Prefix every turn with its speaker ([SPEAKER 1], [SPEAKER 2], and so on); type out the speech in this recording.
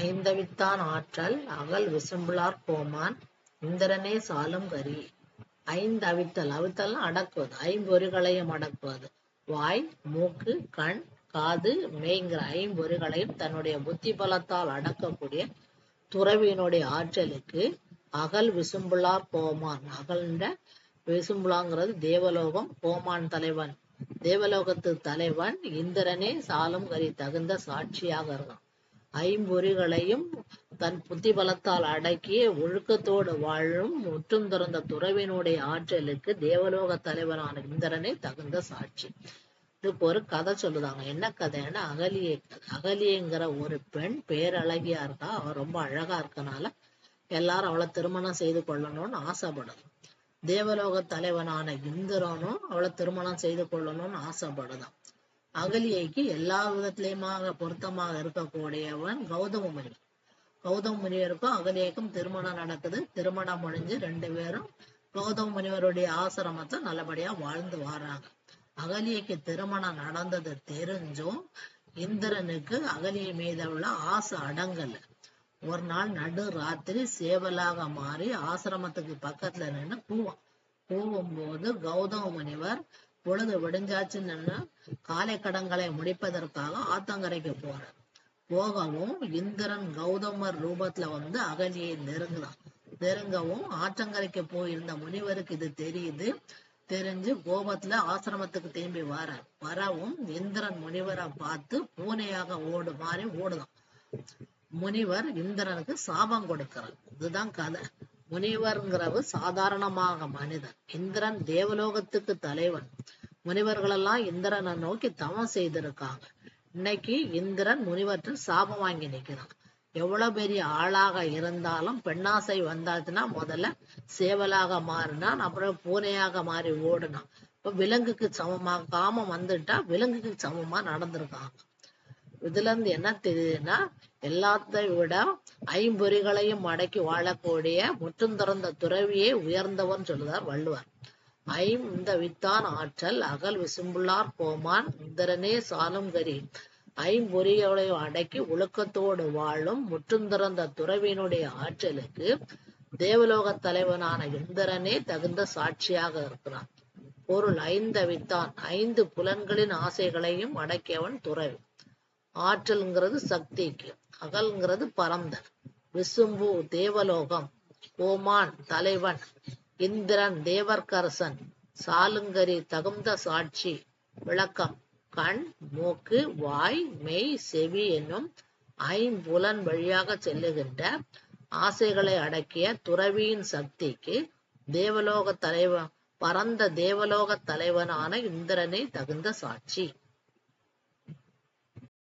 [SPEAKER 1] ஐந்தவித்தான் ஆற்றல் அகல் விசும்புலார் கோமான் இந்திரனே சாலும் கரி. ஐந்தவித்தல், அவித்தல்னா அடக்குவது, ஐம்பொறிகளையும் அடக்குவது. வாய், மூக்கு, கண், காது, மெய்ங்கிற ஐம்பொறிகளையும் தன்னுடைய புத்தி பலத்தால் அடக்கக்கூடிய துறவியினுடைய ஆற்றலுக்கு அகல் விசும்புலார் கோமான். அகல்ன்ற விசும்புலாங்கிறது தேவலோகம், கோமான் தலைவன், தேவலோகத்து தலைவன் இந்திரனே சாலும் கரி தகுந்த சாட்சியாக இருக்கான். ஐம்பொறிகளையும் தன் புத்தி பலத்தால் அடக்கிய ஒழுக்கத்தோடு வாழும் முற்றும் துறந்த துறவினுடைய ஆற்றலுக்கு தேவலோக தலைவனான இந்திரனே தகுந்த சாட்சி. இதுக்கு ஒரு கதை சொல்லுதாங்க. என்ன கதைன்னா அகலியை கதை. அகலியங்கிற ஒரு பெண் பேரழகியா இருக்கா. அவ ரொம்ப அழகா இருக்கனால எல்லாரும் அவளை திருமணம் செய்து கொள்ளணும்னு ஆசைப்படுது. தேவலோக தலைவனான இந்திரனும் அவளை திருமணம் செய்து கொள்ளணும்னு ஆசைப்படுதான். அகலியைக்கு எல்லா விதத்திலையுமாக பொருத்தமாக இருக்கக்கூடியவன் கௌதம முனிவர். கௌதம முனிவருக்கும் அகலியைக்கும் திருமணம் நடக்குது. திருமணம் முடிஞ்சு 2 பேரும் கௌதம முனிவருடைய ஆசிரமத்தை நல்லபடியா வாழ்ந்து வர்றாங்க. அகலியைக்கு திருமணம் நடந்தது தெரிஞ்சும் இந்திரனுக்கு அகலியை மீது உள்ள ஆசை அடங்கல. ஒரு நாள் நடு ராத்திரி சேவலாக மாறி ஆசிரமத்துக்கு பக்கத்துல நின்று கூவும் போது கௌதம முனிவர் பொழுது விடிஞ்சாச்சுன்னு காலை கடன்களை முடிப்பதற்காக ஆத்தங்கரைக்கு போறார். போகவும் இந்திரன் கௌதமர் ரூபத்துல வந்து அகலியை நெருங்கவும் ஆற்றங்கரைக்கு போயிருந்த முனிவருக்கு இது தெரியுது. தெரிஞ்சு கோபத்துல ஆசிரமத்துக்கு திரும்பி வரவும் இந்திரன் முனிவரை பார்த்து பூனையாக ஓடுதான். முனிவர் இந்திரனுக்கு சாபம் கொடுக்கிறார். இதுதான் கதை. முனிவர்ங்கிறவர் சாதாரணமாக மனிதன். இந்திரன் தேவலோகத்துக்கு தலைவன். முனிவர்களெல்லாம் இந்திரனை நோக்கி தவம் செய்திருக்காங்க. இன்னைக்கு இந்திரன் முனிவற்று சாபம் வாங்கி நிற்கிறான். எவ்வளவு பெரிய ஆளாக இருந்தாலும் பெண்ணாசை வந்தாச்சுன்னா முதல்ல சேவலாக மாறினான், அப்புறம் பூனையாக மாறி ஓடுனான். இப்ப விலங்குக்கு சமமாக காமம் வந்துட்டா விலங்குக்கு சமமா நடந்திருக்காங்க. இதுல இருந்து என்ன தெரியுதுன்னா எல்லாத்தை விட ஐம்பொறிகளையும் அடக்கி வாழக்கூடிய முற்றும் துறந்த துறவியே உயர்ந்தவன் சொல்லுதார் வள்ளுவர். இந்த வித்தான் ஆற்றல் அகல் விசும்புலார் கோமான் இந்திரனே சாலும் கரி. ஐம்பொறிகளையும் அடக்கி ஒழுக்கத்தோடு வாழும் முற்றும் துறந்த துறவியினுடைய ஆற்றலுக்கு தேவலோக தலைவனான இந்திரனே தகுந்த சாட்சியாக இருக்கிறான். பொருள் ஐந்தவித்தான், 5 புலன்களின் ஆசைகளையும் அடக்கியவன் துறவி. ஆற்றல்ங்கிறது சக்திக்கு, அகல்ங்கிறது பரந்த, விசும்பு தேவலோகம், கோமான் தலைவன், இந்திரன் தேவர்க்கரசன், சாலுங்கரி தகுந்த சாட்சி. விளக்கம்: கண், மூக்கு, வாய், மெய், செவி என்னும் ஐம்புலன் வழியாக செல்லுகின்ற ஆசைகளை அடக்கிய துறவியின் சக்திக்கு பரந்த தேவலோக தலைவனான இந்திரனே தகுந்த சாட்சி.